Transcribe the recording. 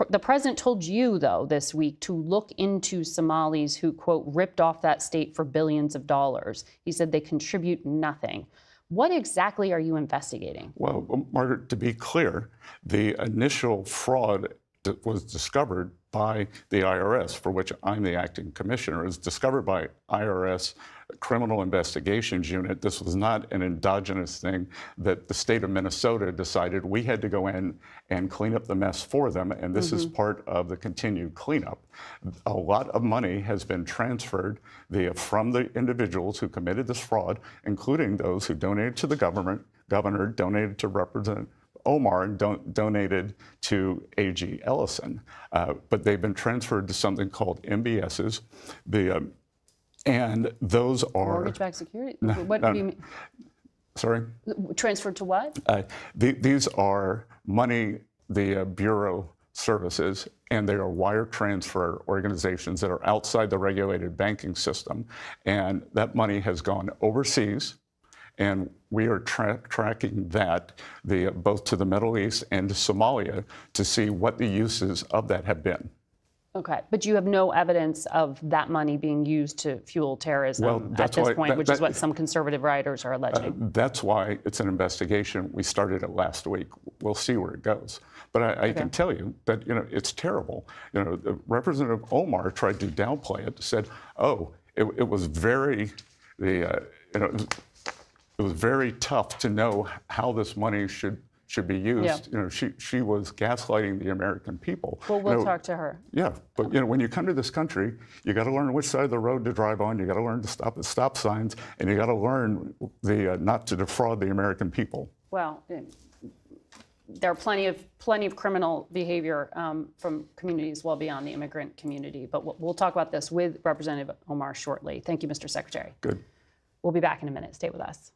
The president told you, though, this week to look into Somalis who, quote, ripped off that state for billions of dollars. He said they contribute nothing. What exactly are you investigating? Well, Margaret, to be clear, the initial fraud that was discovered by the IRS, for which I'm the acting commissioner, is discovered by IRS Criminal Investigations Unit. This was not an endogenous thing that the state of Minnesota decided we had to go in and clean up the mess for them, and this is part of the continued cleanup. A lot of money has been transferred from the individuals who committed this fraud, including those who donated to the governor, donated to Representative Omar, and donated to A.G. Ellison. But they've been transferred to something called MBSs. And those are... Mortgage-backed security? What do you mean? Sorry? Transferred to what? These are money, the Bureau services, and they are wire transfer organizations that are outside the regulated banking system. And that money has gone overseas. And we are tracking that both to the Middle East and to Somalia to see what the uses of that have been. Okay, but you have no evidence of that money being used to fuel terrorism at this point, which is what some conservative writers are alleging. That's why it's an investigation. We started it last week. We'll see where it goes. But I can tell you that it's terrible. Representative Omar tried to downplay it. Said, "Oh, it was very it was very tough to know how this money should be used." Yeah. She was gaslighting the American people. Well, we'll talk to her. Yeah, but when you come to this country, you got to learn which side of the road to drive on. You got to learn to stop at stop signs, and you got to learn not to defraud the American people. Well, there are plenty of criminal behavior from communities well beyond the immigrant community. But we'll talk about this with Representative Omar shortly. Thank you, Mr. Secretary. Good. We'll be back in a minute. Stay with us.